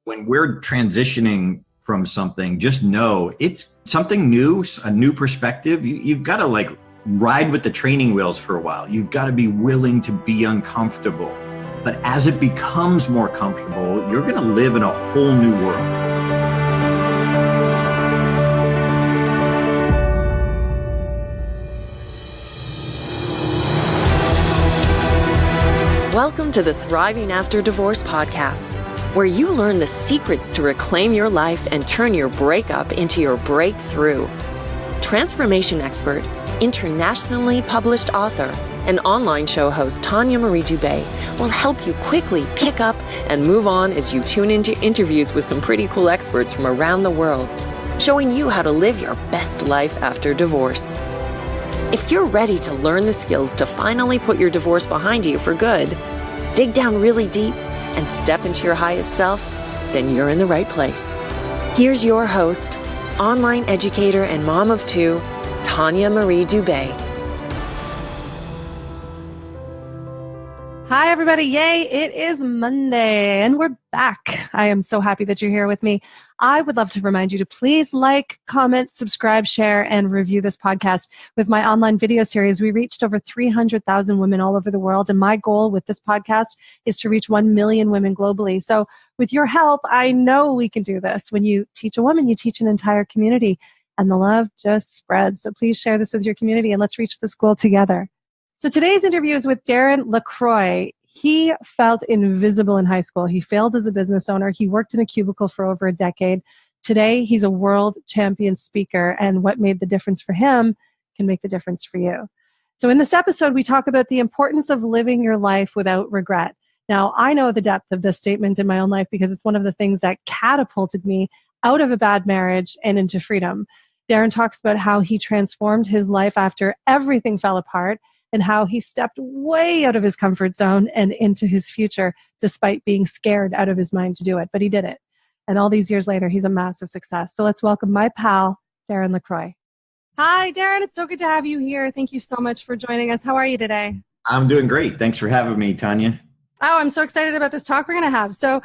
when we're transitioning from something, just know it's something new, a new perspective. You've got to like ride with the training wheels for a while. You've got to be willing to be uncomfortable. But as it becomes more comfortable, you're going to live in a whole new world. Welcome to the Thriving After Divorce podcast, where you learn the secrets to reclaim your life and turn your breakup into your breakthrough. Transformation expert, internationally published author, and online show host Tanya Marie Dubé will help you quickly pick up and move on as you tune into interviews with some pretty cool experts from around the world, showing you how to live your best life after divorce. If you're ready to learn the skills to finally put your divorce behind you for good, dig down really deep, and step into your highest self, then you're in the right place. Here's your host, online educator and mom of two, Tanya Marie Dubé. Hi, everybody. Yay. It is Monday and we're back. I am so happy that you're here with me. I would love to remind you to please like, comment, subscribe, share, and review this podcast. With my online video series, we reached over 300,000 women all over the world. And my goal with this podcast is to reach 1 million women globally. So with your help, I know we can do this. When you teach a woman, you teach an entire community and the love just spreads. So please share this with your community and let's reach this goal together. So today's interview is with Darren LaCroix. He felt invisible in high school. He failed as a business owner. He worked in a cubicle for over a decade. Today, he's a world champion speaker, and what made the difference for him can make the difference for you. So in this episode, we talk about the importance of living your life without regret. Now, I know the depth of this statement in my own life because it's one of the things that catapulted me out of a bad marriage and into freedom. Darren talks about how he transformed his life after everything fell apart, and how he stepped way out of his comfort zone and into his future despite being scared out of his mind to do it. But he did it. And all these years later, he's a massive success. So let's welcome my pal, Darren LaCroix. Hi, Darren. It's so good to have you here. Thank you so much for joining us. How are you today? I'm doing great. Thanks for having me, Tanya. Oh, I'm so excited about this talk we're going to have. So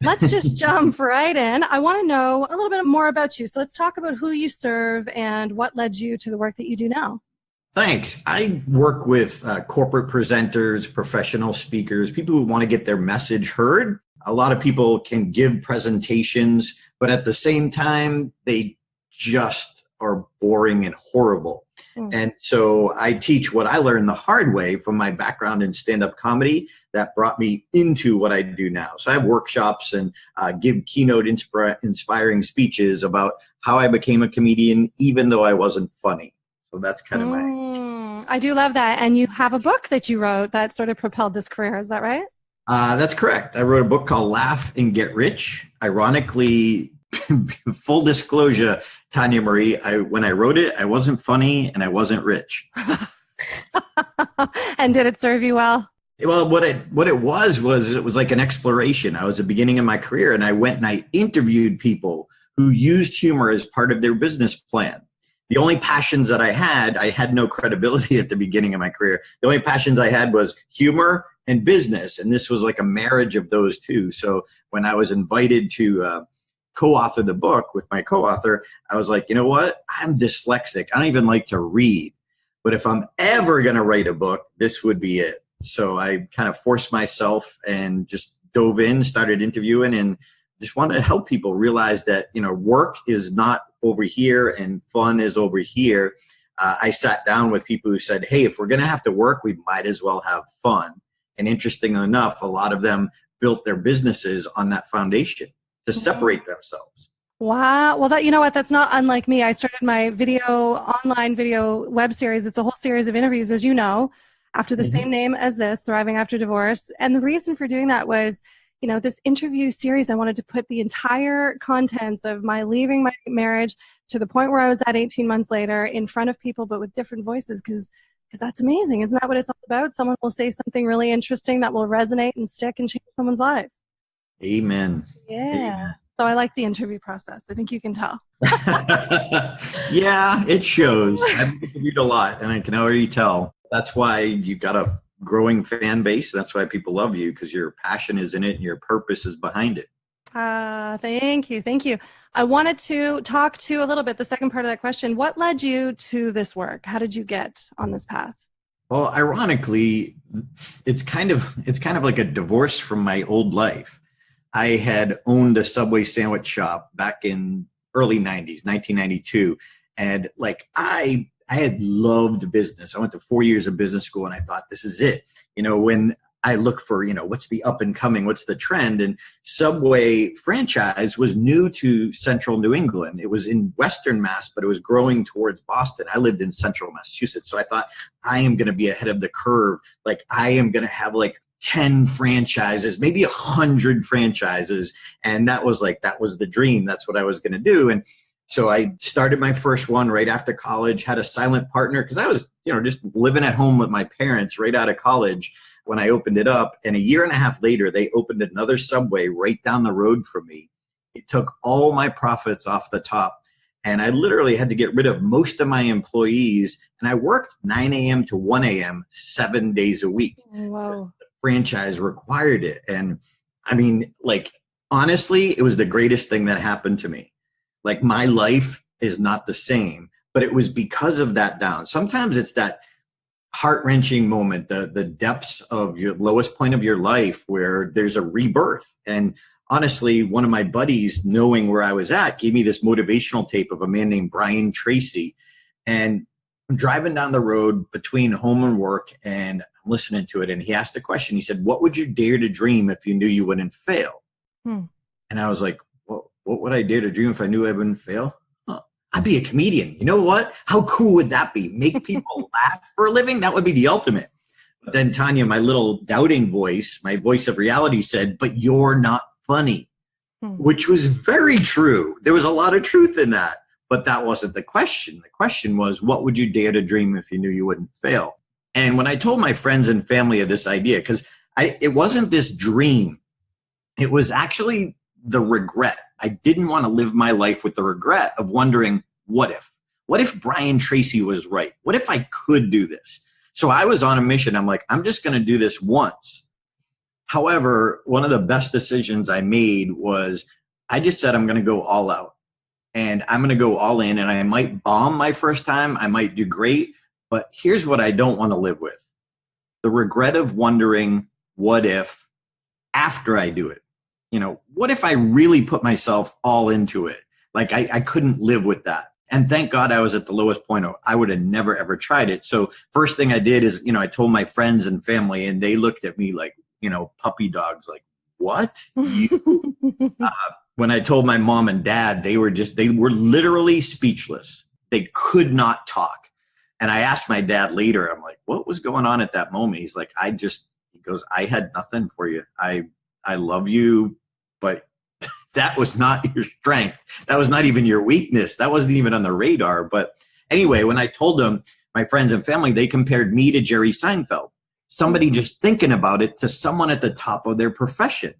let's just jump right in. I want to know a little bit more about you. So let's talk about who you serve and what led you to the work that you do now. Thanks. I work with corporate presenters, professional speakers, people who want to get their message heard. A lot of people can give presentations, but at the same time, they just are boring and horrible. And so I teach what I learned the hard way from my background in stand-up comedy that brought me into what I do now. So I have workshops and give keynote inspiring speeches about how I became a comedian, even though I wasn't funny. So that's kind of I do love that. And you have a book that you wrote that sort of propelled this career. Is that right? That's correct. I wrote a book called Laugh and Get Rich. Ironically, full disclosure, Tanya Marie, when I wrote it, I wasn't funny and I wasn't rich. And did it serve you well? Well, what it was it was like an exploration. I was at the beginning of my career and I went and I interviewed people who used humor as part of their business plan. The only passions that I had no credibility at the beginning of my career. The only passions I had was humor and business. And this was like a marriage of those two. So when I was invited to co-author the book with my co-author, I was like, you know what? I'm dyslexic. I don't even like to read. But if I'm ever going to write a book, this would be it. So I kind of forced myself and just dove in, started interviewing, and just wanted to help people realize that, work is not over here and fun is over here. I sat down with people who said, hey, if we're going to have to work, we might as well have fun. And interesting enough, a lot of them built their businesses on that foundation to separate themselves. Wow. Well, that's not unlike me. I started my online video web series. It's a whole series of interviews, as you know, after the same name as this, Thriving After Divorce. And the reason for doing that was, this interview series, I wanted to put the entire contents of my leaving my marriage to the point where I was at 18 months later in front of people, but with different voices, because that's amazing. Isn't that what it's all about? Someone will say something really interesting that will resonate and stick and change someone's life. Amen. Yeah. Amen. So I like the interview process. I think you can tell. Yeah, it shows. I've interviewed a lot, and I can already tell. That's why you've got a growing fan base. That's why people love you, because your passion is in it and your purpose is behind it. Thank you. Thank you. I wanted to talk to a little bit the second part of that question. What led you to this work? How did you get on this path? Well, ironically, it's kind of like a divorce from my old life. I had owned a Subway sandwich shop back in early 90s, 1992. And like I had loved business. I went to 4 years of business school and I thought, this is it. When I look for, what's the up and coming, what's the trend? And Subway franchise was new to central New England. It was in Western Mass, but it was growing towards Boston. I lived in central Massachusetts. So I thought, I am going to be ahead of the curve. Like I am going to have like 10 franchises, maybe 100 franchises. And that was the dream. That's what I was going to do. And so I started my first one right after college, had a silent partner because I was, just living at home with my parents right out of college when I opened it up. And a year and a half later, they opened another Subway right down the road from me. It took all my profits off the top. And I literally had to get rid of most of my employees. And I worked 9 a.m. to 1 a.m. 7 days a week. Wow. The franchise required it. And I mean, honestly, it was the greatest thing that happened to me. Like my life is not the same, but it was because of that down. Sometimes it's that heart-wrenching moment, the depths of your lowest point of your life where there's a rebirth. And honestly, one of my buddies, knowing where I was at, gave me this motivational tape of a man named Brian Tracy. And I'm driving down the road between home and work and I'm listening to it. And he asked a question. He said, what would you dare to dream if you knew you wouldn't fail? And I was like, well, what would I dare to dream if I knew I wouldn't fail? I'd be a comedian. You know what? How cool would that be? Make people laugh for a living? That would be the ultimate. But then Tanya, my little doubting voice, my voice of reality said, but you're not funny, which was very true. There was a lot of truth in that, but that wasn't the question. The question was, what would you dare to dream if you knew you wouldn't fail? And when I told my friends and family of this idea, because it wasn't this dream, it was actually the regret. I didn't want to live my life with the regret of wondering, what if? What if Brian Tracy was right? What if I could do this? So I was on a mission. I'm like, I'm just going to do this once. However, one of the best decisions I made was I just said, I'm going to go all out and I'm going to go all in, and I might bomb my first time. I might do great, but here's what I don't want to live with: the regret of wondering, what if after I do it? What if I really put myself all into it? Like I couldn't live with that. And thank God I was at the lowest point. I would have never, ever tried it. So first thing I did is, I told my friends and family, and they looked at me like, puppy dogs, like, what? You? When I told my mom and dad, they were literally speechless. They could not talk. And I asked my dad later, I'm like, what was going on at that moment? He's like, he goes, I had nothing for you. I love you, but that was not your strength. That was not even your weakness. That wasn't even on the radar. But anyway, when I told them, my friends and family, they compared me to Jerry Seinfeld, somebody just thinking about it to someone at the top of their profession.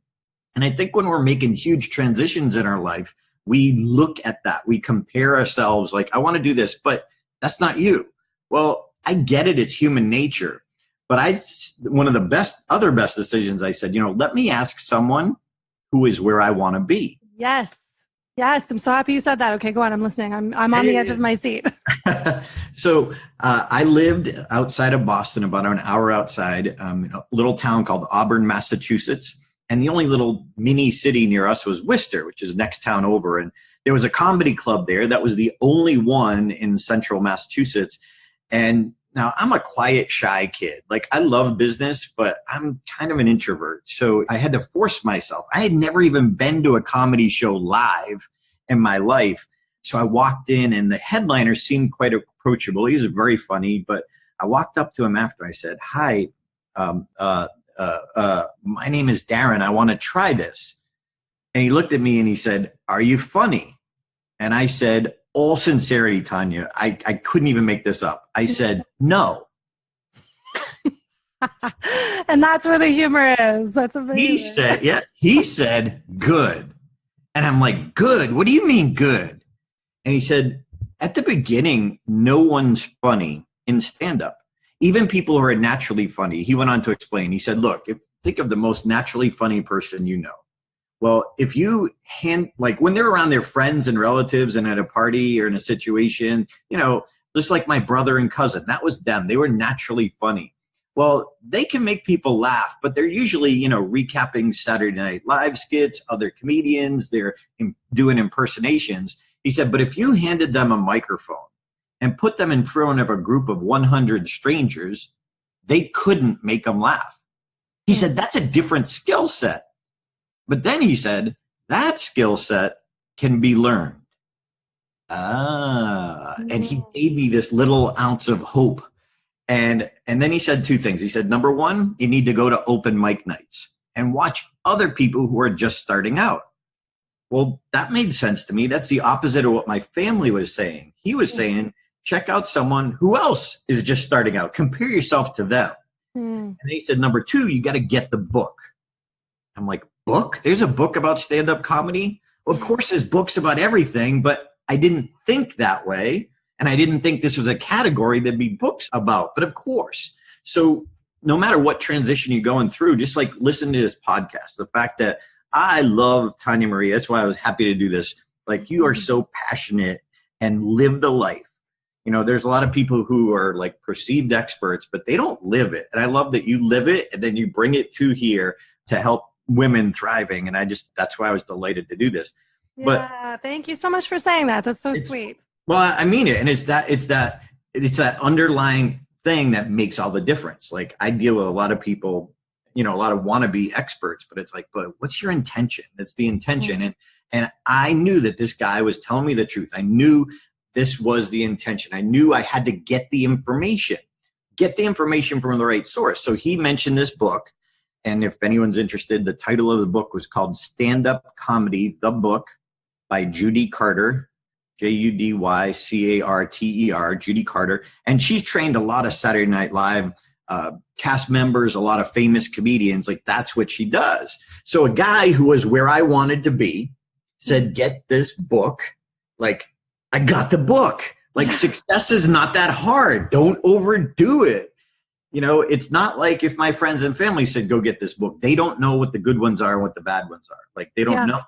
And I think when we're making huge transitions in our life, we look at that. We compare ourselves like, I want to do this, but that's not you. Well, I get it. It's human nature. But one of the other best decisions, I said, let me ask someone who is where I want to be. Yes. Yes. I'm so happy you said that. Okay, go on. I'm listening. I'm on the edge of my seat. So I lived outside of Boston, about an hour outside, in a little town called Auburn, Massachusetts. And the only little mini city near us was Worcester, which is next town over. And there was a comedy club there. That was the only one in central Massachusetts. And now, I'm a quiet, shy kid. Like, I love business, but I'm kind of an introvert. So I had to force myself. I had never even been to a comedy show live in my life. So I walked in, and the headliner seemed quite approachable. He was very funny, but I walked up to him after. I said, hi, my name is Darren. I want to try this. And he looked at me and he said, are you funny? And I said, all sincerity, Tanya, I couldn't even make this up. I said, no. And that's where the humor is. That's amazing. He said, good. And I'm like, good? What do you mean good? And he said, at the beginning, no one's funny in stand-up. Even people who are naturally funny. He went on to explain. He said, look, think of the most naturally funny person you know. Well, if you like when they're around their friends and relatives and at a party or in a situation, just like my brother and cousin, that was them. They were naturally funny. Well, they can make people laugh, but they're usually, recapping Saturday Night Live skits, other comedians, they're doing impersonations. He said, but if you handed them a microphone and put them in front of a group of 100 strangers, they couldn't make them laugh. He said, that's a different skill set. But then he said, that skill set can be learned. And he gave me this little ounce of hope. And then he said two things. He said, number one, you need to go to open mic nights and watch other people who are just starting out. Well, that made sense to me. That's the opposite of what my family was saying. He was saying, check out someone who else is just starting out. Compare yourself to them. And then he said, number two, you got to get the book. I'm like, book? There's a book about stand-up comedy? Well, of course there's books about everything, but I didn't think that way. And I didn't think this was a category there'd be books about, but of course. So no matter what transition you're going through, just like listen to this podcast, the fact that I love Tanya Marie, that's why I was happy to do this. Like you are so passionate and live the life. There's a lot of people who are like perceived experts, but they don't live it. And I love that you live it and then you bring it to here to help women thriving. And that's why I was delighted to do this. Yeah, thank you so much for saying that. That's so sweet. Well, I mean it. And it's that underlying thing that makes all the difference. Like I deal with a lot of people, a lot of wannabe experts, but it's like, but what's your intention? That's the intention. And I knew that this guy was telling me the truth. I knew this was the intention. I knew I had to get the information from the right source. So he mentioned this book. And if anyone's interested, the title of the book was called Stand Up Comedy, the Book by Judy Carter, Judycarter, Judy Carter. And she's trained a lot of Saturday Night Live cast members, a lot of famous comedians. Like that's what she does. So a guy who was where I wanted to be said, get this book. Like I got the book. Like success is not that hard. Don't overdo it. It's not like if my friends and family said, go get this book. They don't know what the good ones are and what the bad ones are. Like they don't know.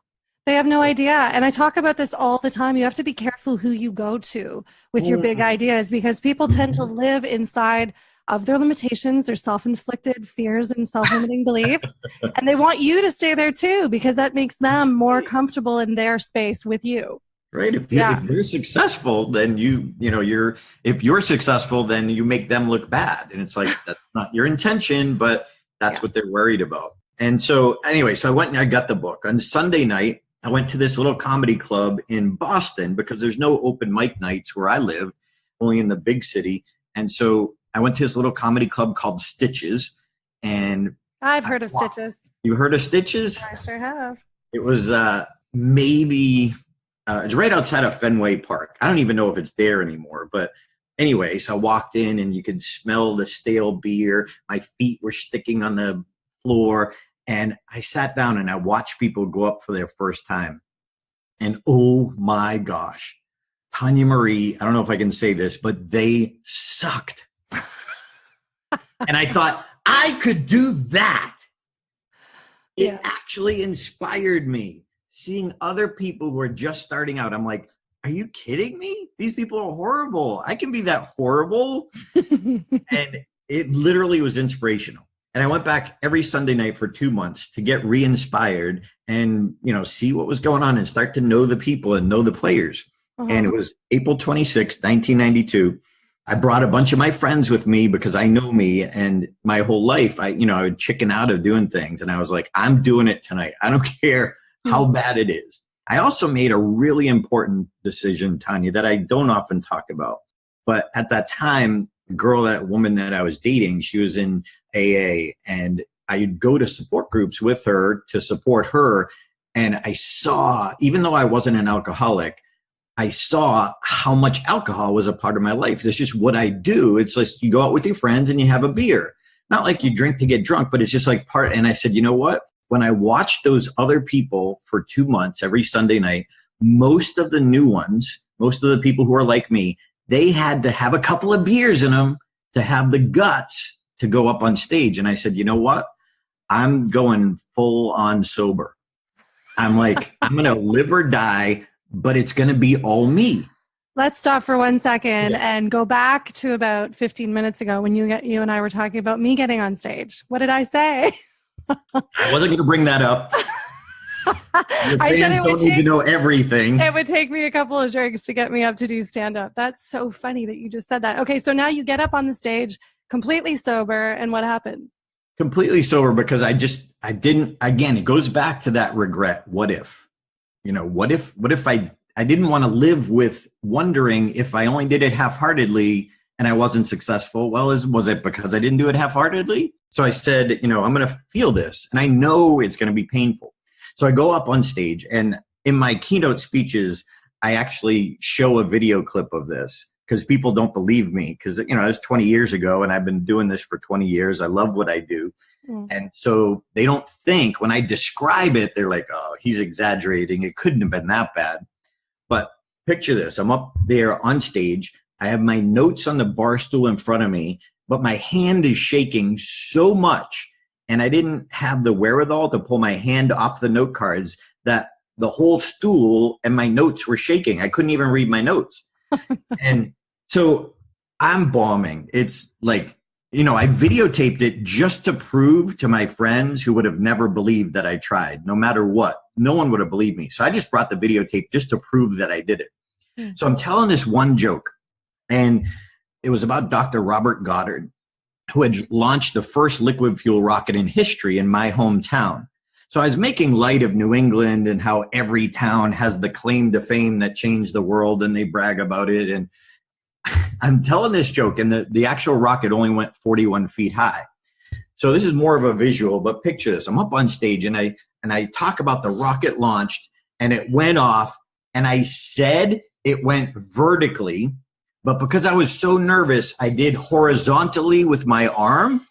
They have no idea. And I talk about this all the time. You have to be careful who you go to with your big ideas because people tend to live inside of their limitations, their self-inflicted fears and self-limiting beliefs. And they want you to stay there too because that makes them more comfortable in their space with you. Right. If they're successful, then if you're successful, then you make them look bad. And it's like, that's not your intention, but that's what they're worried about. And so anyway, so I went and I got the book. On Sunday night, I went to this little comedy club in Boston because there's no open mic nights where I live, only in the big city. And so I went to this little comedy club called Stitches. And I've heard of Stitches. You heard of Stitches? I sure have. It was it's right outside of Fenway Park. I don't even know if it's there anymore. But anyways, I walked in and you could smell the stale beer. My feet were sticking on the floor. And I sat down and I watched people go up for their first time. And oh my gosh, Tanya Marie, I don't know if I can say this, but they sucked. And I thought, I could do that. It actually inspired me. Seeing other people who are just starting out, I'm like, are you kidding me? These people are horrible. I can be that horrible. And it literally was inspirational. And I went back every Sunday night for 2 months to get re-inspired and, see what was going on and start to know the people and know the players. And it was April 26, 1992. I brought a bunch of my friends with me because I know me, and my whole life, I would chicken out of doing things. And I was like, I'm doing it tonight. I don't care how bad it is. I also made a really important decision, Tanya, that I don't often talk about. But at that time, that woman that I was dating, she was in AA, and I'd go to support groups with her to support her. And I saw, even though I wasn't an alcoholic, I saw how much alcohol was a part of my life. It's just what I do. It's like you go out with your friends and you have a beer. Not like you drink to get drunk, but it's just like part. And I said, you know what? When I watched those other people for 2 months, every Sunday night, most of the new ones, most of the people who are like me, they had to have a couple of beers in them to have the guts to go up on stage. And I said, you know what? I'm going full on sober. I'm like, I'm going to live or die, but it's going to be all me. Let's stop for 1 second and go back to about 15 minutes ago when you and I were talking about me getting on stage. What did I say? I wasn't going to bring that up. Your I said fans don't need to know everything. It would take me a couple of drinks to get me up to do stand-up. That's so funny that you just said that. Okay, so now you get up on the stage completely sober, and what happens? Completely sober because I didn't, again, it goes back to that regret. What if? What if I didn't want to live with wondering if I only did it half-heartedly and I wasn't successful? Well, was it because I didn't do it half-heartedly? So I said, I'm going to feel this, and I know it's going to be painful. So I go up on stage, and in my keynote speeches, I actually show a video clip of this because people don't believe me because, it was 20 years ago, and I've been doing this for 20 years. I love what I do. And so they don't think when I describe it, they're like, oh, he's exaggerating. It couldn't have been that bad. But picture this. I'm up there on stage. I have my notes on the bar stool in front of me, but my hand is shaking so much. And I didn't have the wherewithal to pull my hand off the note cards that the whole stool and my notes were shaking. I couldn't even read my notes. And so I'm bombing. It's like, I videotaped it just to prove to my friends who would have never believed that I tried, no matter what. No one would have believed me. So I just brought the videotape just to prove that I did it. So I'm telling this one joke, and it was about Dr. Robert Goddard, who had launched the first liquid fuel rocket in history in my hometown. So I was making light of New England and how every town has the claim to fame that changed the world, and they brag about it. And I'm telling this joke, and the actual rocket only went 41 feet high. So this is more of a visual, but picture this. I'm up on stage, and I talk about the rocket launched, and it went off, and I said it went vertically, but because I was so nervous, I did horizontally with my arm.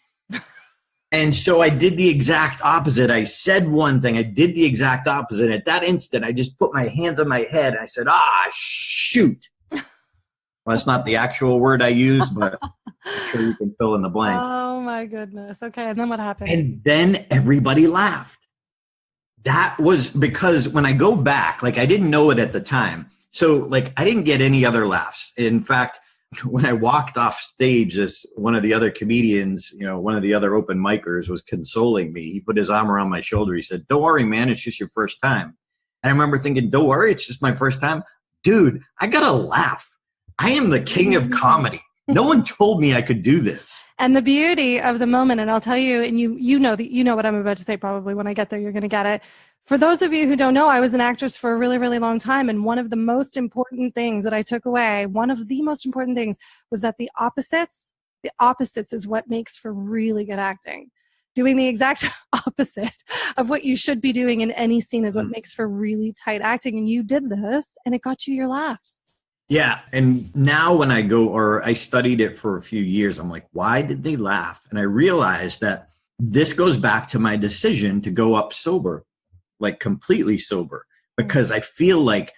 And so I did the exact opposite. I said one thing, I did the exact opposite. At that instant, I just put my hands on my head. I said, shoot. Well, that's not the actual word I used, but I'm sure you can fill in the blank. Oh my goodness. Okay, and then what happened? And then everybody laughed. That was because when I go back, I didn't know it at the time. So I didn't get any other laughs. In fact, when I walked off stage, one of the other comedians, one of the other open micers was consoling me. He put his arm around my shoulder. He said, "Don't worry, man. It's just your first time." And I remember thinking, don't worry, it's just my first time. Dude, I got to laugh. I am the king of comedy. No one told me I could do this. And the beauty of the moment, and I'll tell you, and you know what I'm about to say probably when I get there, you're going to get it. For those of you who don't know, I was an actress for a really, really long time. And one of the most important things that I took away, one of the most important things was that the opposites is what makes for really good acting. Doing the exact opposite of what you should be doing in any scene is what makes for really tight acting. And you did this, and it got you your laughs. Yeah. And now when I studied it for a few years, I'm like, why did they laugh? And I realized that this goes back to my decision to go up sober, completely sober, because I feel like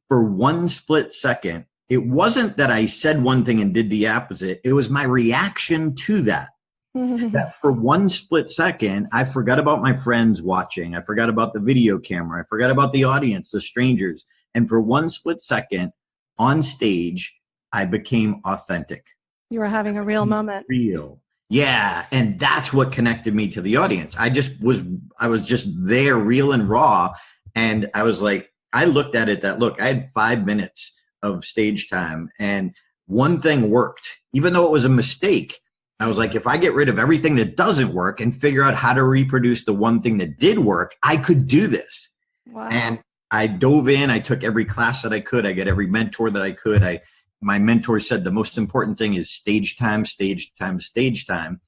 for one split second, it wasn't that I said one thing and did the opposite. It was my reaction to that. That for one split second, I forgot about my friends watching. I forgot about the video camera. I forgot about the audience, the strangers. And for one split second on stage, I became authentic. You were having a real moment. Real. Yeah. And that's what connected me to the audience. I was just there, real and raw. And I was like, I looked at it I had 5 minutes of stage time, and one thing worked, even though it was a mistake. I was like, if I get rid of everything that doesn't work and figure out how to reproduce the one thing that did work, I could do this. Wow. And I dove in. I took every class that I could. I got every mentor that I could. My mentor said the most important thing is stage time, stage time, stage time.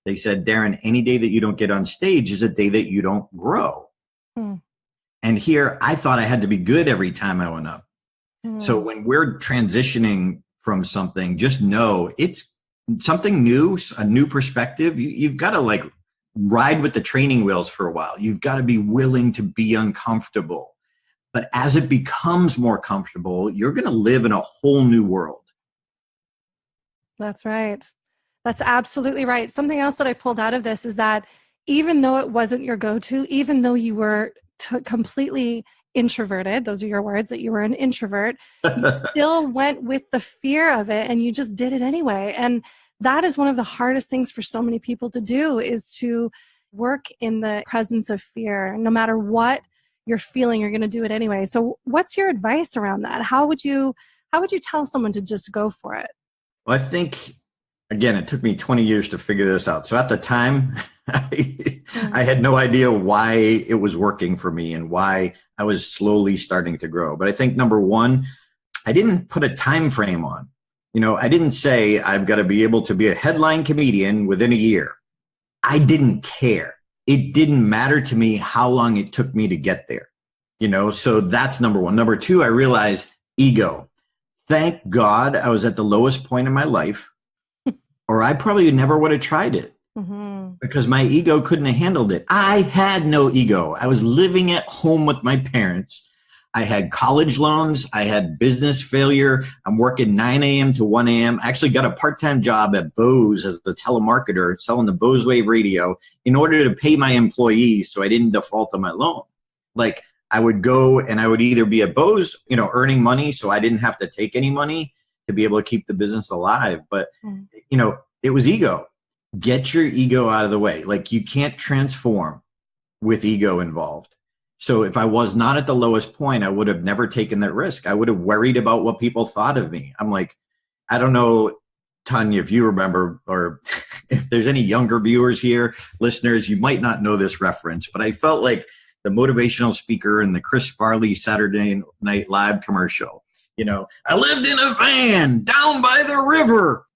They said, Darren, any day that you don't get on stage is a day that you don't grow. And here I thought I had to be good every time I went up. So when we're transitioning from something, just know it's something new, a new perspective. You've got to ride with the training wheels for a while. You've got to be willing to be uncomfortable. But as it becomes more comfortable, you're going to live in a whole new world. That's right. That's absolutely right. Something else that I pulled out of this is that even though it wasn't your go-to, even though you were completely introverted. Those are your words, that you were an introvert. You still went with the fear of it and you just did it anyway. And that is one of the hardest things for so many people to do, is to work in the presence of fear. No matter what you're feeling, you're going to do it anyway. So what's your advice around that? How would you tell someone to just go for it? Well, I think, again, it took me 20 years to figure this out. So at the time, I had no idea why it was working for me and why I was slowly starting to grow. But I think, number one, I didn't put a time frame on. I didn't say I've got to be able to be a headline comedian within a year. I didn't care. It didn't matter to me how long it took me to get there. So that's number one. Number two, I realized ego. Thank God I was at the lowest point in my life, or I probably never would have tried it. Because my ego couldn't have handled it. I had no ego. I was living at home with my parents. I had college loans. I had business failure. I'm working 9 a.m. to 1 a.m. I actually got a part-time job at Bose as the telemarketer, selling the Bose Wave radio in order to pay my employees so I didn't default on my loan. Like, I would go and I would either be at Bose, earning money so I didn't have to take any money to be able to keep the business alive. But, it was ego. Get your ego out of the way. Like, you can't transform with ego involved. So if I was not at the lowest point, I would have never taken that risk. I would have worried about what people thought of me. I'm like, I don't know, Tanya, if you remember, or if there's any younger viewers here, listeners, you might not know this reference, but I felt like the motivational speaker in the Chris Farley Saturday Night Live commercial. I lived in a van down by the river.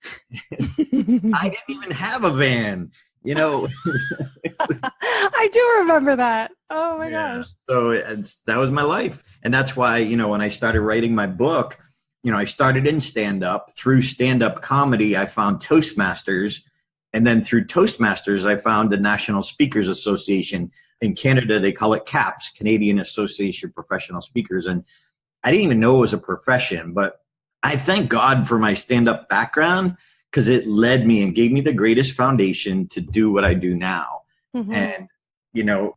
I didn't even have a van, I do remember that. Oh my gosh. So that was my life. And that's why, when I started writing my book, I started in stand-up. Through stand-up comedy, I found Toastmasters. And then through Toastmasters, I found the National Speakers Association. In Canada, they call it CAPS, Canadian Association of Professional Speakers. And I didn't even know it was a profession, but I thank God for my stand-up background, because it led me and gave me the greatest foundation to do what I do now. And,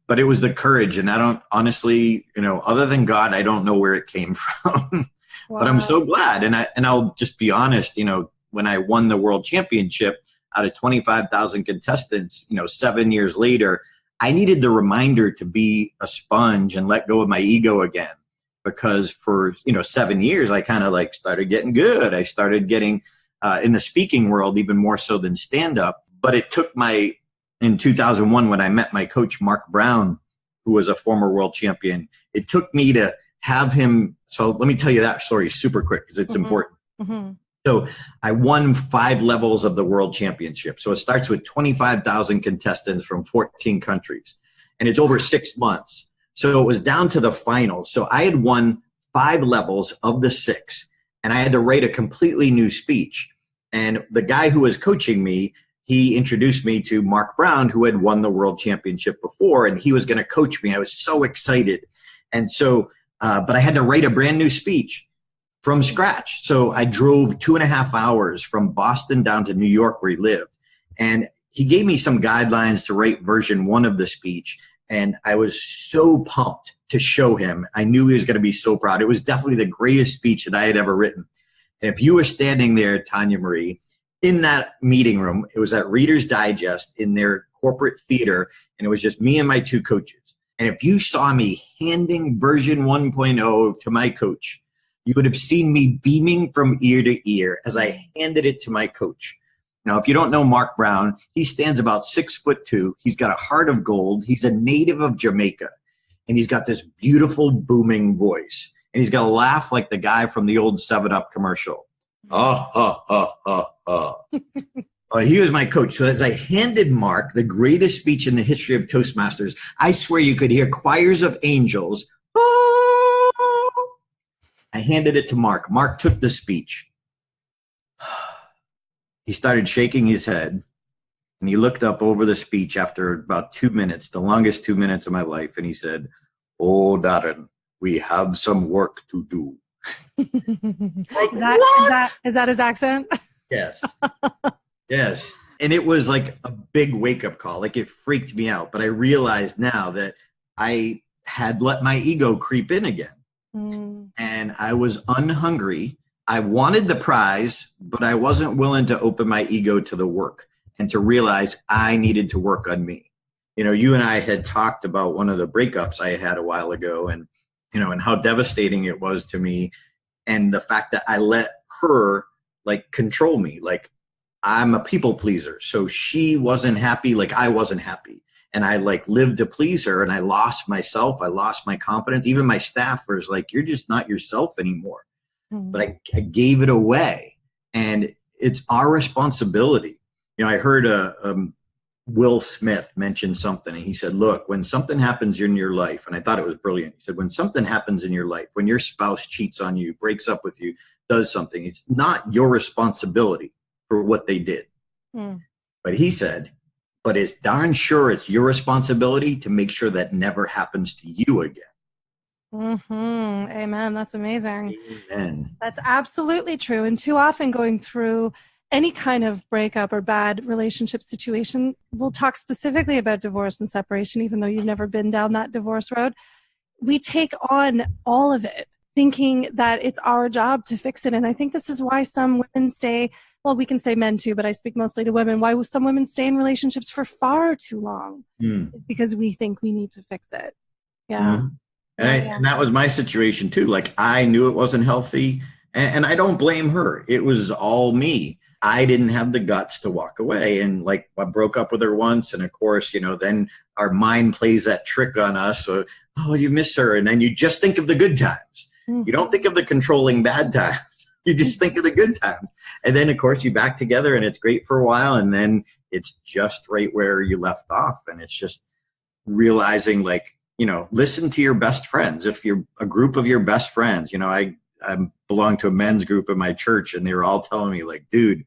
but it was the courage. And I don't, honestly, other than God, I don't know where it came from. Wow. But I'm so glad. And I'll just be honest, when I won the world championship out of 25,000 contestants, 7 years later, I needed the reminder to be a sponge and let go of my ego again. Because for 7 years, I kind of started getting good. I started getting in the speaking world even more so than stand up. But it took in 2001, when I met my coach Mark Brown, who was a former world champion, it took me to have him. So let me tell you that story super quick, because it's important. So I won 5 levels of the world championship. So it starts with 25,000 contestants from 14 countries, and it's over 6 months. So it was down to the final. So I had won 5 levels of the 6, and I had to write a completely new speech. And the guy who was coaching me, he introduced me to Mark Brown, who had won the world championship before, and he was going to coach me. I was so excited. And so, but I had to write a brand new speech from scratch. So I drove 2.5 hours from Boston down to New York, where he lived. And he gave me some guidelines to write version 1 of the speech. And I was so pumped to show him. I knew he was going to be so proud. It was definitely the greatest speech that I had ever written. And if you were standing there, Tanya Marie, in that meeting room, it was at Reader's Digest in their corporate theater, and it was just me and my 2 coaches. And if you saw me handing version 1.0 to my coach, you would have seen me beaming from ear to ear as I handed it to my coach. Now, if you don't know Mark Brown, he stands about 6'2". He's got a heart of gold. He's a native of Jamaica, and he's got this beautiful booming voice. And he's got a laugh like the guy from the old 7-Up commercial. He was my coach. So as I handed Mark the greatest speech in the history of Toastmasters, I swear you could hear choirs of angels. I handed it to Mark. Mark took the speech. He started shaking his head, and he looked up over the speech after about 2 minutes, the longest 2 minutes of my life, and he said, "Oh, Darren, we have some work to do." Like, is that his accent? Yes. Yes. And it was like a big wake-up call. Like, it freaked me out. But I realized now that I had let my ego creep in again. And I was unhungry. I wanted the prize, but I wasn't willing to open my ego to the work and to realize I needed to work on me. You know, you and I had talked about one of the breakups I had a while ago, and, you know, and how devastating it was to me. And the fact that I let her like control me. Like, I'm a people pleaser. So she wasn't happy. Like, I wasn't happy. And I like lived to please her, and I lost myself. I lost my confidence. Even my staff was like, you're just not yourself anymore. But I gave it away, and it's our responsibility. You know, I heard Will Smith mention something, and he said, look, when something happens in your life, and I thought it was brilliant. He said, when something happens in your life, when your spouse cheats on you, breaks up with you, does something, it's not your responsibility for what they did. But he said, but it's darn sure it's your responsibility to make sure that never happens to you again. Amen. That's amazing. Amen. That's absolutely true. And too often going through any kind of breakup or bad relationship situation, we'll talk specifically about divorce and separation, even though you've never been down that divorce road. We take on all of it, thinking that it's our job to fix it. And I think this is why some women stay, well, we can say men too, but I speak mostly to women, why some women stay in relationships for far too long is because we think we need to fix it. Yeah. And that was my situation too. Like, I knew it wasn't healthy, and I don't blame her. It was all me. I didn't have the guts to walk away. And like, I broke up with her once. And of course, you know, then our mind plays that trick on us. So, oh, you miss her. And then you just think of the good times. You don't think of the controlling bad times. You just think of the good times. And then of course you back together, and it's great for a while. And then it's just right where you left off. And it's just realizing, like, you know, listen to your best friends. If you're a group of your best friends, you know, I belong to a men's group in my church, and they were all telling me like, dude,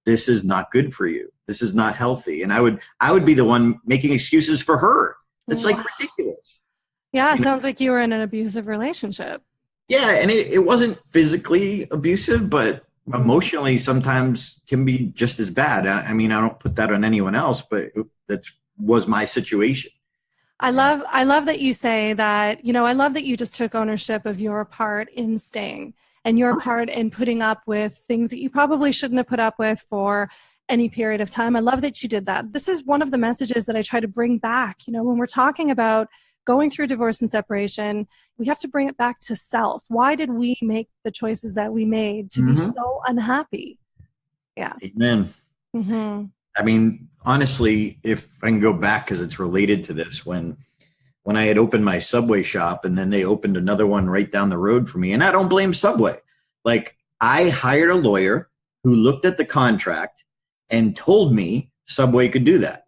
this is not good for you. This is not healthy. And I would be the one making excuses for her. It's like ridiculous. Yeah. It sounds like you were in an abusive relationship. Yeah. And it wasn't physically abusive, but emotionally sometimes can be just as bad. I mean, I don't put that on anyone else, but that was my situation. I love that you say that, you know, I love that you just took ownership of your part in staying and your part in putting up with things that you probably shouldn't have put up with for any period of time. I love that you did that. This is one of the messages that I try to bring back. You know, when we're talking about going through divorce and separation, we have to bring it back to self. Why did we make the choices that we made to be so unhappy? Yeah. Amen. I mean, honestly, if I can go back, because it's related to this, when I had opened my Subway shop, and then they opened another one right down the road for me, and I don't blame Subway. Like, I hired a lawyer who looked at the contract and told me Subway could do that.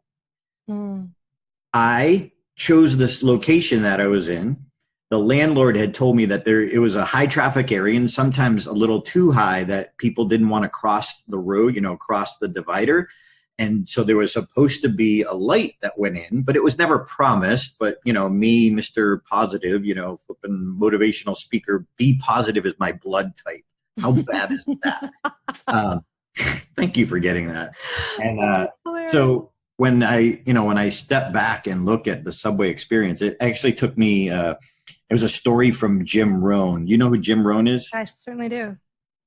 I chose this location that I was in. The landlord had told me that it was a high traffic area, and sometimes a little too high, that people didn't want to cross the road, you know, cross the divider. And so there was supposed to be a light that went in, but it was never promised. But, you know, me, Mr. Positive, you know, flipping motivational speaker, be positive is my blood type. How bad is that? Thank you for getting that. And so when I step back and look at the Subway experience, it actually took me, it was a story from Jim Rohn. You know who Jim Rohn is? I certainly do.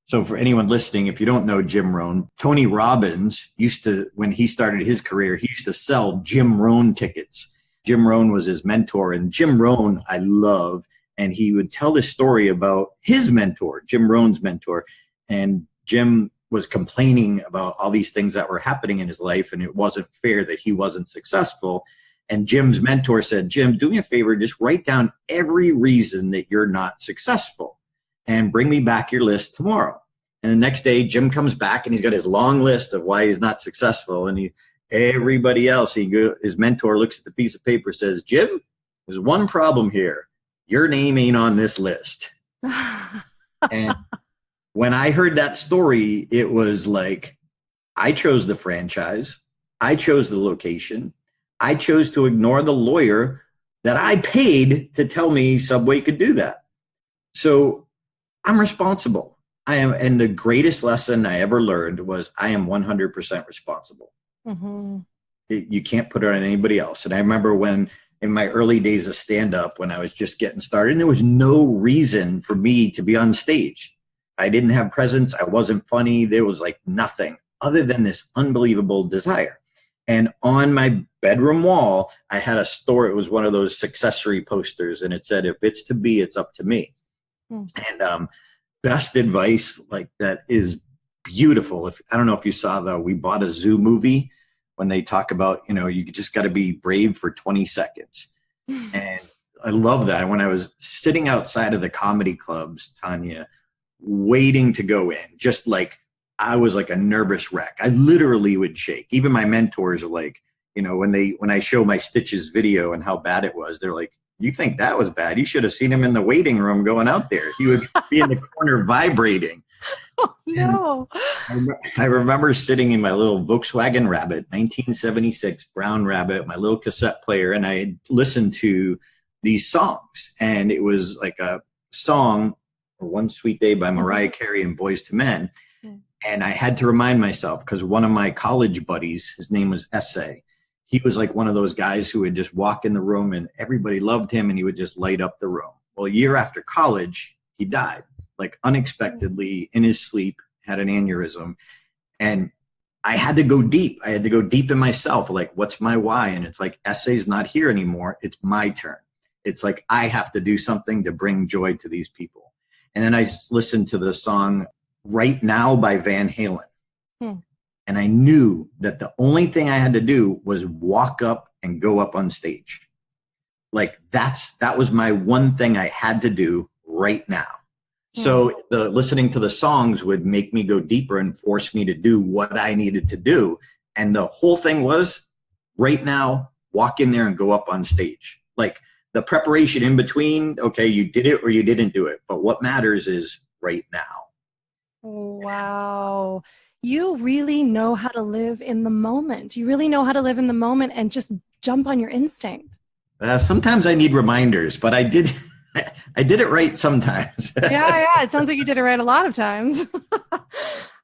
So for anyone listening, if you don't know Jim Rohn, Tony Robbins used to, when he started his career, he used to sell Jim Rohn tickets. Jim Rohn was his mentor, and Jim Rohn I love. And he would tell this story about his mentor, Jim Rohn's mentor. And Jim was complaining about all these things that were happening in his life, and it wasn't fair that he wasn't successful. And Jim's mentor said, Jim, do me a favor, just write down every reason that you're not successful and bring me back your list tomorrow. And the next day, Jim comes back, and he's got his long list of why he's not successful. And everybody else, his mentor looks at the piece of paper, says, Jim, there's one problem here. Your name ain't on this list. And when I heard that story, it was like, I chose the franchise. I chose the location. I chose to ignore the lawyer that I paid to tell me Subway could do that. So I'm responsible. And the greatest lesson I ever learned was I am 100% responsible. You can't put it on anybody else. And I remember when in my early days of stand-up when I was just getting started. And there was no reason for me to be on stage. I didn't have presence. I wasn't funny. There was like nothing other than this unbelievable desire. And on my bedroom wall, I had a store. It was one of those successory posters. And it said, if it's to be, it's up to me. And best advice, like, that is beautiful. I don't know if you saw the We Bought a Zoo movie, when they talk about, you just got to be brave for 20 seconds. And I love that. When I was sitting outside of the comedy clubs, Tanya, waiting to go in, just like, I was like a nervous wreck. I literally would shake. Even my mentors are like, when I show my Stitches video and how bad it was, they're like, you think that was bad? You should have seen him in the waiting room going out there. He would be in the corner vibrating. Oh, no. I remember sitting in my little Volkswagen Rabbit, 1976 brown Rabbit, my little cassette player, and I had listened to these songs. And it was like a song, One Sweet Day by Mariah Carey and Boyz II Men. And I had to remind myself, because one of my college buddies, his name was S.A., he was like one of those guys who would just walk in the room and everybody loved him and he would just light up the room. Well, a year after college, he died, like unexpectedly in his sleep, had an aneurysm. And I had to go deep. I had to go deep in myself. Like, what's my why? And it's like, S.A.'s not here anymore. It's my turn. It's like, I have to do something to bring joy to these people. And then I listened to the song Right Now by Van Halen. And I knew that the only thing I had to do was walk up and go up on stage. Like, that was my one thing I had to do right now. So the listening to the songs would make me go deeper and force me to do what I needed to do. And the whole thing was, right now, walk in there and go up on stage. Like, the preparation in between, okay, you did it or you didn't do it. But what matters is right now. Wow. You really know how to live in the moment. You really know how to live in the moment and just jump on your instinct. Sometimes I need reminders, but I did it right sometimes. Yeah. It sounds like you did it right a lot of times.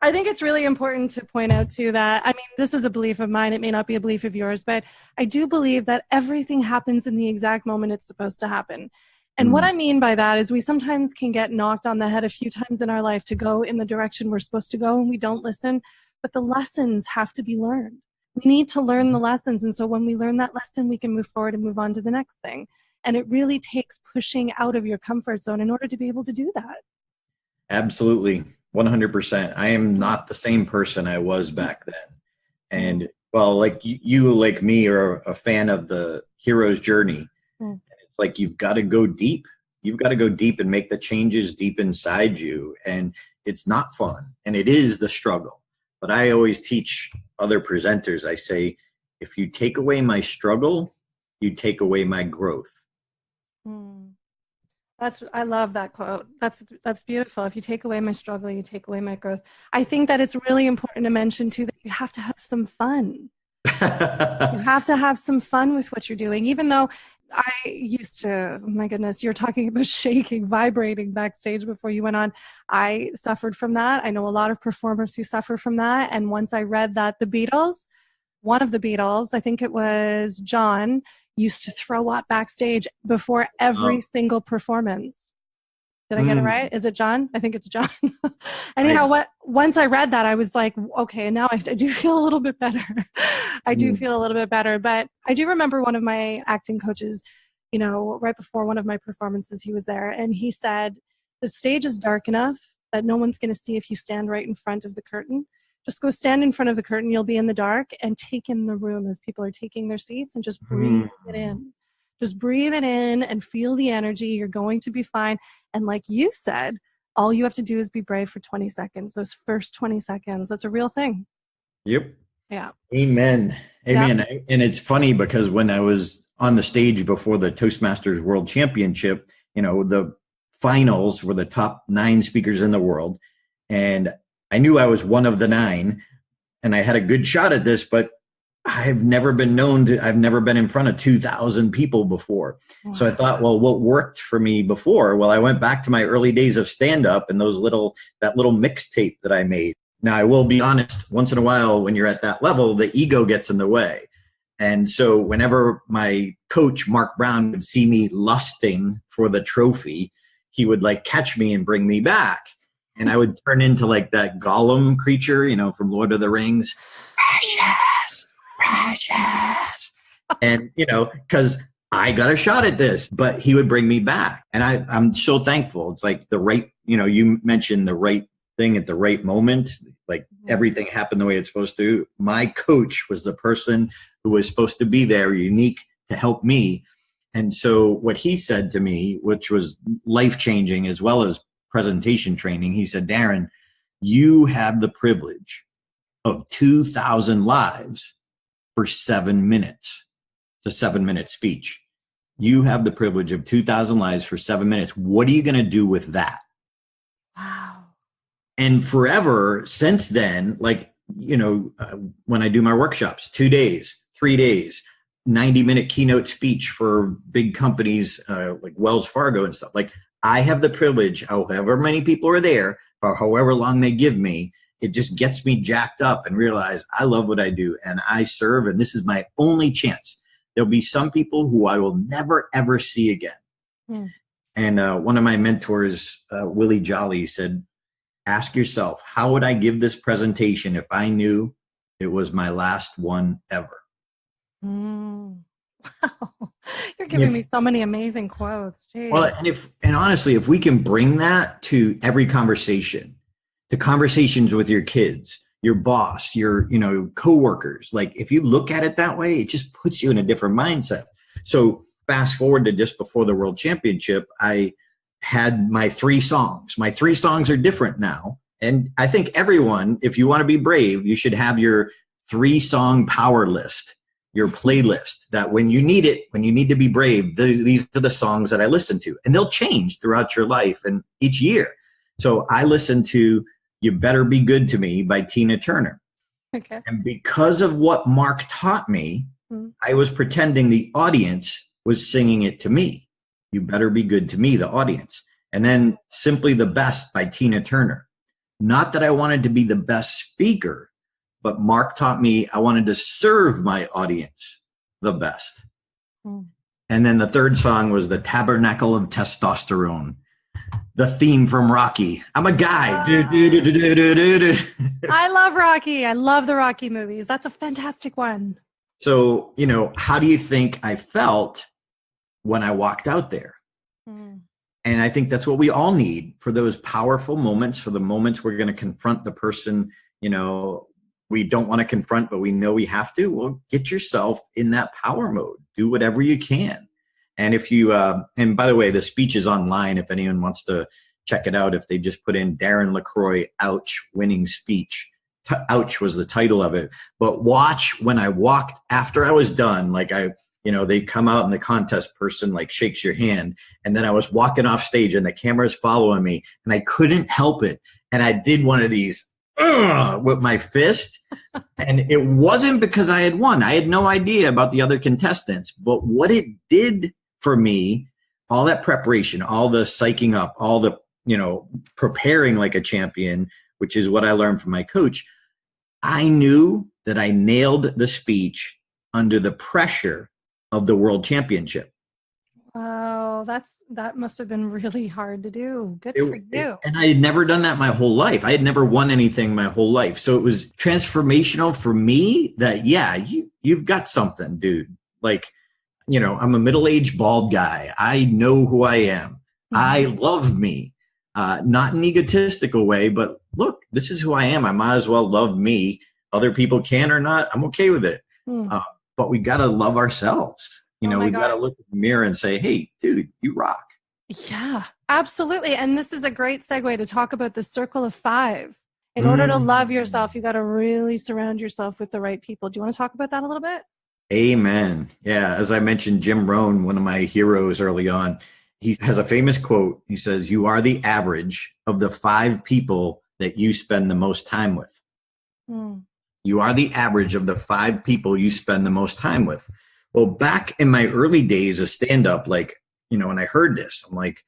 I think it's really important to point out too that, I mean, this is a belief of mine. It may not be a belief of yours, but I do believe that everything happens in the exact moment it's supposed to happen. And what I mean by that is we sometimes can get knocked on the head a few times in our life to go in the direction we're supposed to go and we don't listen. But the lessons have to be learned. We need to learn the lessons. And so when we learn that lesson, we can move forward and move on to the next thing. And it really takes pushing out of your comfort zone in order to be able to do that. Absolutely. 100%. I am not the same person I was back then. And well, like you like me, are a fan of the hero's journey. It's like, you've got to go deep. You've got to go deep and make the changes deep inside you. And it's not fun. And it is the struggle. But I always teach other presenters, I say, if you take away my struggle, you take away my growth. I love that quote. That's beautiful. If you take away my struggle, you take away my growth. I think that it's really important to mention too that you have to have some fun. You have to have some fun with what you're doing. Even though I used to, oh my goodness, you're talking about shaking, vibrating backstage before you went on. I suffered from that. I know a lot of performers who suffer from that. And once I read that one of the Beatles, I think it was John, used to throw up backstage before every single performance. Did I get it right? Is it John? I think it's John. Anyhow, once I read that, I was like, okay, now I do feel a little bit better. I do feel a little bit better. But I do remember one of my acting coaches, right before one of my performances, he was there. And he said, the stage is dark enough that no one's going to see if you stand right in front of the curtain. Just go stand in front of the curtain. You'll be in the dark, and take in the room as people are taking their seats, and just breathe it in. Just breathe it in and feel the energy. You're going to be fine. And like you said, all you have to do is be brave for 20 seconds. Those first 20 seconds, that's a real thing. Yep. Yeah. Amen. Amen. Yeah. And it's funny because when I was on the stage before the Toastmasters World Championship, the finals were the top 9 speakers in the world. And I knew I was one of the 9 and I had a good shot at this, but I've never been in front of 2,000 people before. Wow. So I thought, well, what worked for me before? Well, I went back to my early days of stand-up and that little mixtape that I made. Now, I will be honest, once in a while, when you're at that level, the ego gets in the way. And so whenever my coach, Mark Brown, would see me lusting for the trophy, he would like catch me and bring me back. And I would turn into like that Gollum creature, from Lord of the Rings. Precious, precious. And, because I got a shot at this, but he would bring me back. And I'm so thankful. It's like the right, you mentioned the right thing at the right moment. Like everything happened the way it's supposed to. My coach was the person who was supposed to be there, unique, to help me. And so what he said to me, which was life-changing as well as presentation training, he said, Darren, you have the privilege of 2,000 lives for 7 minutes. It's a 7-minute speech. You have the privilege of 2,000 lives for 7 minutes. What are you going to do with that? Wow. And forever since then, when I do my workshops, 2 days, 3 days, 90-minute keynote speech for big companies like Wells Fargo and stuff. Like, I have the privilege, however many people are there, for however long they give me, it just gets me jacked up and realize I love what I do and I serve, and this is my only chance. There'll be some people who I will never, ever see again. Hmm. And one of my mentors, Willie Jolly, said, ask yourself, how would I give this presentation if I knew it was my last one ever? Wow. You're giving me so many amazing quotes. Jeez. Well, and honestly, if we can bring that to every conversation, to conversations with your kids, your boss, your, coworkers, like if you look at it that way, it just puts you in a different mindset. So fast forward to just before the World Championship, I had my 3 songs. My 3 songs are different now. And I think everyone, if you want to be brave, you should have your 3-song power list, your playlist, that when you need it, when you need to be brave, these are the songs that I listen to. And they'll change throughout your life and each year. So I listen to You Better Be Good to Me by Tina Turner. Okay. And because of what Mark taught me, I was pretending the audience was singing it to me. You better be good to me, the audience. And then Simply the Best by Tina Turner. Not that I wanted to be the best speaker, but Mark taught me I wanted to serve my audience the best. And then the 3rd song was The Tabernacle of Testosterone, the theme from Rocky. I'm a guy. I love Rocky. I love the Rocky movies. That's a fantastic one. So, how do you think I felt when I walked out there? And I think that's what we all need for those powerful moments, for the moments we're going to confront the person, we don't want to confront, but we know we have to. Well, get yourself in that power mode. Do whatever you can. And if you, and by the way, the speech is online if anyone wants to check it out. If they just put in Darren LaCroix, ouch, winning speech. Ouch was the title of it. But watch when I walked, after I was done, like they come out and the contest person like shakes your hand. And then I was walking off stage and the camera's following me and I couldn't help it. And I did one of these with my fist. And it wasn't because I had won. I had no idea about the other contestants. But what it did for me, all that preparation, all the psyching up, all the, preparing like a champion, which is what I learned from my coach, I knew that I nailed the speech under the pressure of the World Championship. Wow, that must have been really hard to do. Good for you. And I had never done that my whole life. I had never won anything my whole life. So it was transformational for me that, you've got something, dude. Like, I'm a middle-aged bald guy. I know who I am. I love me. Not in an egotistical way, but look, this is who I am. I might as well love me. Other people can or not. I'm okay with it. But we got to love ourselves. We got to look in the mirror and say, hey, dude, you rock. Yeah, absolutely. And this is a great segue to talk about the circle of 5. In order to love yourself, you got to really surround yourself with the right people. Do you want to talk about that a little bit? Amen. Yeah. As I mentioned, Jim Rohn, one of my heroes early on, he has a famous quote. He says, you are the average of the 5 people that you spend the most time with. You are the average of the 5 people you spend the most time with. Well, back in my early days of stand-up, when I heard this, I'm like,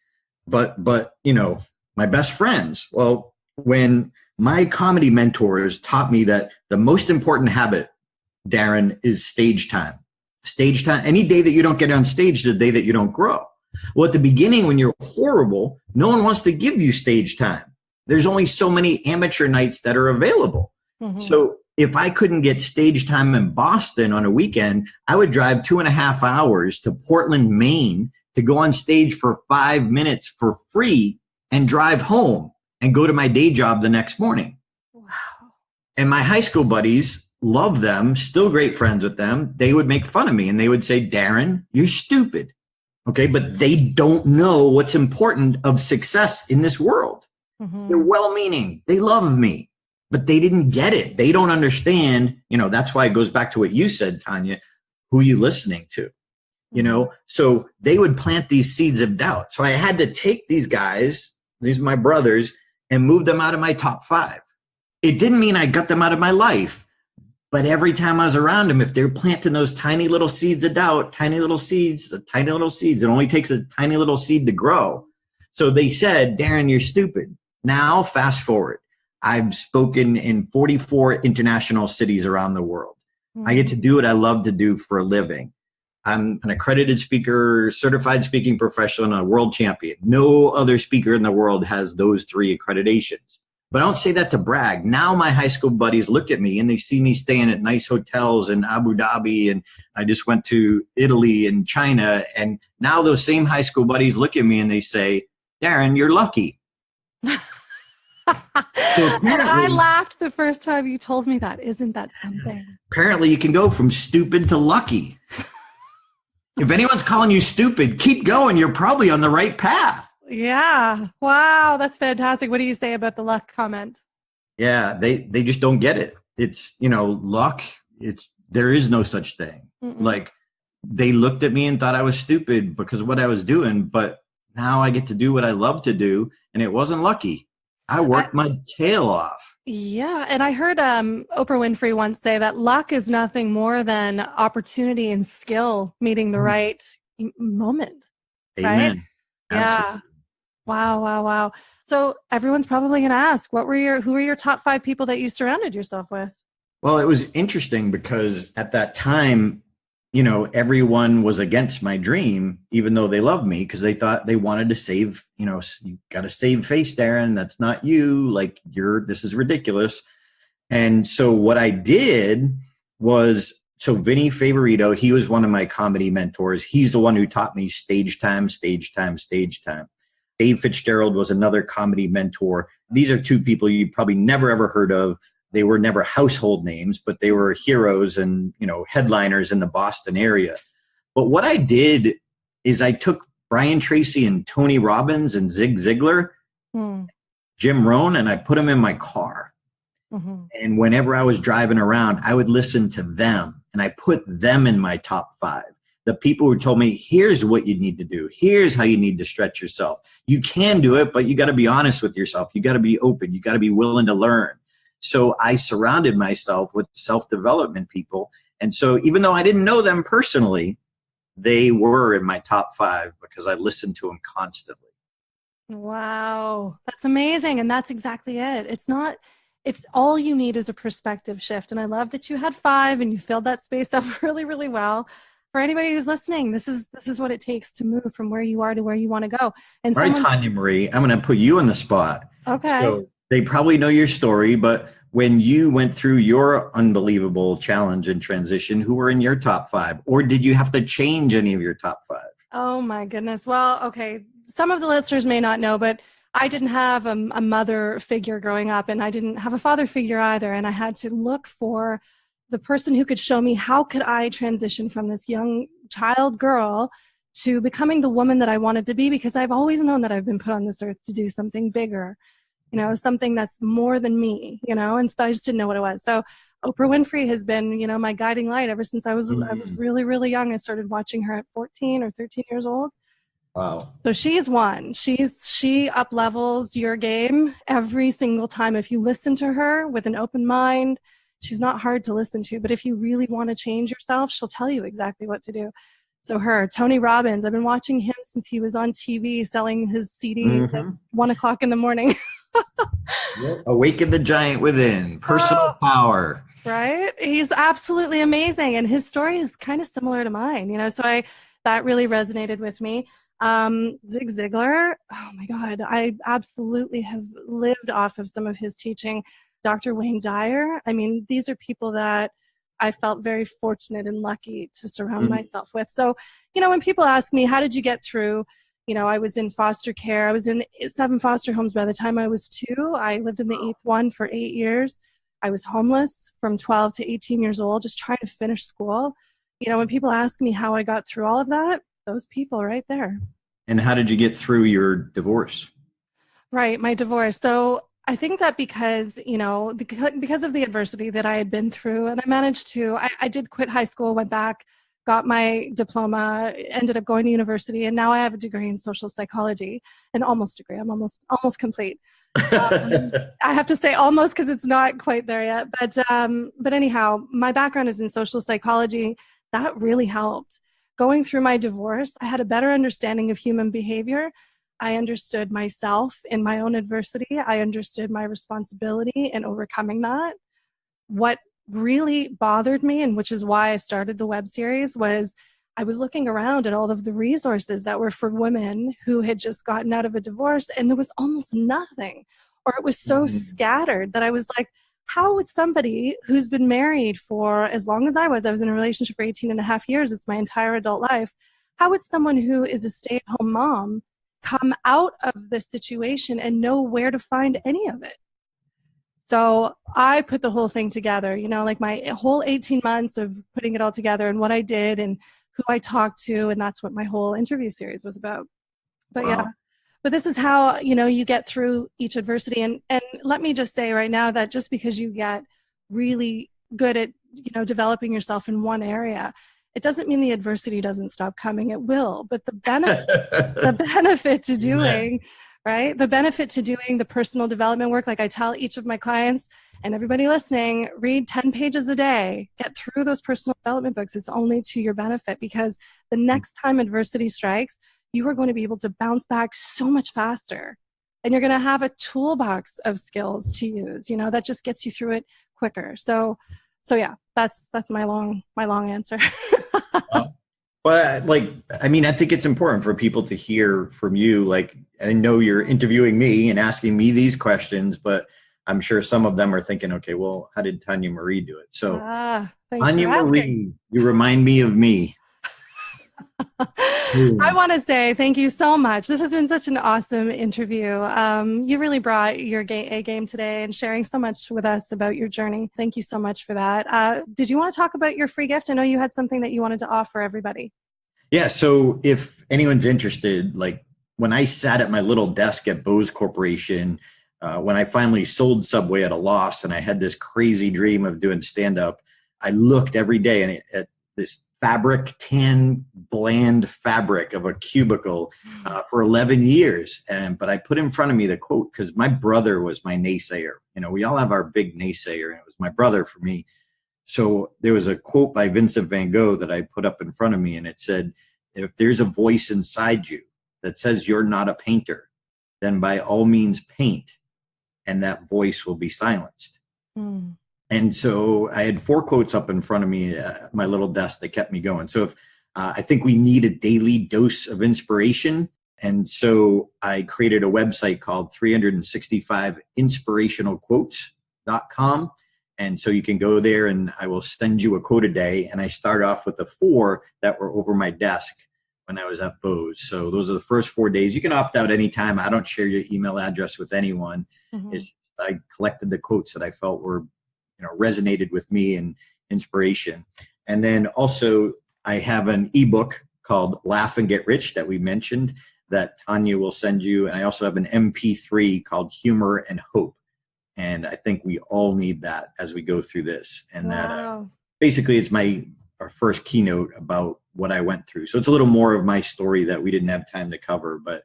but, my best friends. Well, when my comedy mentors taught me that the most important habit Darren, is stage time. Stage time, any day that you don't get on stage is the day that you don't grow. Well, at the beginning, when you're horrible, no one wants to give you stage time. There's only so many amateur nights that are available. Mm-hmm. So if I couldn't get stage time in Boston on a weekend, I would drive 2.5 hours to Portland, Maine to go on stage for 5 minutes for free and drive home and go to my day job the next morning. Wow. And my high school buddies, love them, still great friends with them. They would make fun of me and they would say, Darren, you're stupid. Okay, but they don't know what's important of success in this world. Mm-hmm. They're well-meaning. They love me, but they didn't get it. They don't understand. That's why it goes back to what you said, Tanya, who are you listening to? So they would plant these seeds of doubt. So I had to take these guys, these are my brothers, and move them out of my top 5. It didn't mean I got them out of my life. But every time I was around them, if they're planting those tiny little seeds of doubt, tiny little seeds, it only takes a tiny little seed to grow. So they said, Darren, you're stupid. Now, fast forward. I've spoken in 44 international cities around the world. Mm-hmm. I get to do what I love to do for a living. I'm an accredited speaker, certified speaking professional, and a world champion. No other speaker in the world has those 3 accreditations. But I don't say that to brag. Now my high school buddies look at me and they see me staying at nice hotels in Abu Dhabi, and I just went to Italy and China. And now those same high school buddies look at me and they say, Darren, you're lucky. And I laughed the first time you told me that. Isn't that something? Apparently you can go from stupid to lucky. If anyone's calling you stupid, keep going. You're probably on the right path. Yeah. Wow. That's fantastic. What do you say about the luck comment? Yeah. They just don't get it. It's, luck. There is no such thing. Mm-mm. Like, they looked at me and thought I was stupid because of what I was doing, but now I get to do what I love to do. And it wasn't lucky. I worked my tail off. Yeah. And I heard Oprah Winfrey once say that luck is nothing more than opportunity and skill meeting the right moment. Amen. Right? Yeah. Wow. So everyone's probably going to ask, who were your top 5 people that you surrounded yourself with? Well, it was interesting because at that time, everyone was against my dream, even though they loved me, because they thought they wanted to save, you got to save face, Darren. That's not you. Like, this is ridiculous. And so what I did was, Vinny Favorito, he was one of my comedy mentors. He's the one who taught me stage time. Dave Fitzgerald was another comedy mentor. These are 2 people you probably never, ever heard of. They were never household names, but they were heroes and, headliners in the Boston area. But what I did is I took Brian Tracy and Tony Robbins and Zig Ziglar, Jim Rohn, and I put them in my car. Mm-hmm. And whenever I was driving around, I would listen to them, and I put them in my top 5. The people who told me, here's what you need to do. Here's how you need to stretch yourself. You can do it, but you got to be honest with yourself. You got to be open. You got to be willing to learn. So I surrounded myself with self-development people. And so even though I didn't know them personally, they were in my top 5 because I listened to them constantly. Wow. That's amazing. And that's exactly it. It's all you need is a perspective shift. And I love that you had 5 and you filled that space up really, really well. For anybody who's listening, this is what it takes to move from where you are to where you want to go. And all right, Tanya Marie, I'm going to put you on the spot. Okay. So they probably know your story, but when you went through your unbelievable challenge and transition, who were in your top 5? Or did you have to change any of your top 5? Oh my goodness. Well, okay. Some of the listeners may not know, but I didn't have a mother figure growing up, and I didn't have a father figure either. And I had to look for the person who could show me how could I transition from this young child girl to becoming the woman that I wanted to be, because I've always known that I've been put on this earth to do something bigger, something that's more than me, and I just didn't know what it was. So Oprah Winfrey has been, my guiding light ever since I was really, really young. I started watching her at 14 or 13 years old. Wow. So she's one. She up levels your game every single time. If you listen to her with an open mind, she's not hard to listen to, but if you really want to change yourself, she'll tell you exactly what to do. So Tony Robbins, I've been watching him since he was on TV selling his CDs at 1:00 in the morning. Yep. Awaken the giant within, personal power. Right? He's absolutely amazing. And his story is kind of similar to mine, so that really resonated with me. Zig Ziglar, oh my God, I absolutely have lived off of some of his teaching. Dr. Wayne Dyer. I mean, these are people that I felt very fortunate and lucky to surround myself with. So, when people ask me, how did you get through? I was in foster care. I was in 7 foster homes by the time I was 2. I lived in the 8th one for 8 years. I was homeless from 12 to 18 years old, just trying to finish school. When people ask me how I got through all of that, those people right there. And how did you get through your divorce? Right, my divorce. So I think that because of the adversity that I had been through, and I managed to, I did quit high school, went back, got my diploma, ended up going to university, and now I have a degree in social psychology, an almost degree. I'm almost complete. I have to say almost because it's not quite there yet. But anyhow, my background is in social psychology. That really helped. Going through my divorce, I had a better understanding of human behavior. I understood myself in my own adversity. I understood my responsibility in overcoming that. What really bothered me, and which is why I started the web series, was I was looking around at all of the resources that were for women who had just gotten out of a divorce, and there was almost nothing, or it was so scattered that I was like, how would somebody who's been married for as long as I was in a relationship for 18 and a half years, it's my entire adult life, how would someone who is a stay-at-home mom come out of this situation and know where to find any of it? So I put the whole thing together, like my whole 18 months of putting it all together and what I did and who I talked to. And that's what my whole interview series was about. But yeah, but this is how, you get through each adversity. And let me just say right now that just because you get really good at, developing yourself in one area, it doesn't mean the adversity doesn't stop coming. It will. But the benefit to doing, right? The benefit to doing the personal development work, like I tell each of my clients and everybody listening, read 10 pages a day, get through those personal development books. It's only to your benefit, because the next time adversity strikes, you are going to be able to bounce back so much faster. And you're going to have a toolbox of skills to use, that just gets you through it quicker. So yeah, that's my long answer. But I think it's important for people to hear from you. Like, I know you're interviewing me and asking me these questions, but I'm sure some of them are thinking, okay, well, how did Tanya Marie do it? So Tanya Marie, you remind me of me. I want to say thank you so much. This has been such an awesome interview. You really brought your A game today and sharing so much with us about your journey. Thank you so much for that. Did you want to talk about your free gift? I know you had something that you wanted to offer everybody. Yeah. So if anyone's interested, like when I sat at my little desk at Bose Corporation, when I finally sold Subway at a loss and I had this crazy dream of doing stand-up, I looked every day at this tan bland fabric of a cubicle for 11 years. But I put in front of me the quote, because my brother was my naysayer. We all have our big naysayer, and it was my brother for me. So there was a quote by Vincent van Gogh that I put up in front of me, and it said, if there's a voice inside you that says you're not a painter, then by all means paint, and that voice will be silenced. And so I had 4 quotes up in front of me at my little desk that kept me going. So if I think we need a daily dose of inspiration. And so I created a website called 365inspirationalquotes.com. And so you can go there and I will send you a quote a day. And I start off with the 4 that were over my desk when I was at Bose. So those are the first 4 days. You can opt out anytime. I don't share your email address with anyone. I collected the quotes that I felt were resonated with me and inspiration. And then also I have an ebook called Laugh and Get Rich that we mentioned that Tanya will send you. And I also have an MP3 called Humor and Hope. And I think we all need that as we go through this. And that basically it's our first keynote about what I went through. So it's a little more of my story that we didn't have time to cover, but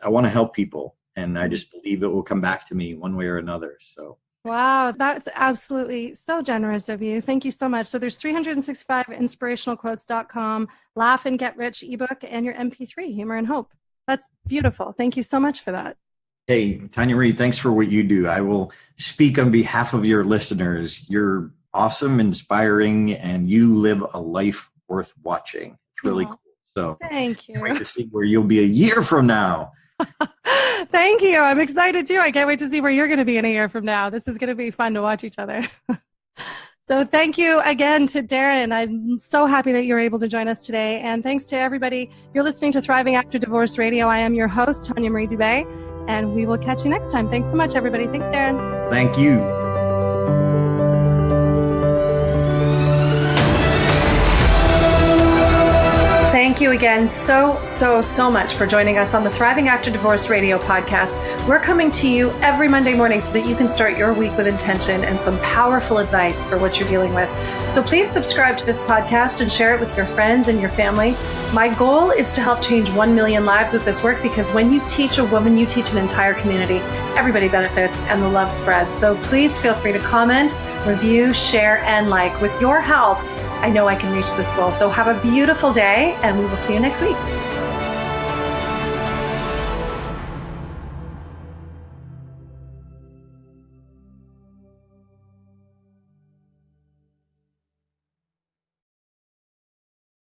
I want to help people. And I just believe it will come back to me one way or another. So. Wow, that's absolutely so generous of you. Thank you so much. So there's 365inspirationalquotes.com, Laugh and Get Rich ebook, and your MP3, Humor and Hope. That's beautiful. Thank you so much for that. Hey, Tanya Marie, thanks for what you do. I will speak on behalf of your listeners. You're awesome, inspiring, and you live a life worth watching. It's really cool. So thank you. Can't wait to see where you'll be a year from now. Thank you. I'm excited too. I can't wait to see where you're going to be in a year from now. This is going to be fun to watch each other. So thank you again to Darren. I'm so happy that you're able to join us today. And thanks to everybody. You're listening to Thriving After Divorce Radio. I am your host, Tanya Marie Dubé, and we will catch you next time. Thanks so much, everybody. Thanks, Darren. Thank you. Thank you again so much for joining us on the Thriving After Divorce Radio podcast. We're coming to you every Monday morning so that you can start your week with intention and some powerful advice for what you're dealing with. So please subscribe to this podcast and share it with your friends and your family. My goal is to help change 1 million lives with this work, because when you teach a woman, you teach an entire community. Everybody benefits and the love spreads. So please feel free to comment, review, share, and like. With your help, I know I can reach this goal. So have a beautiful day, and we will see you next week.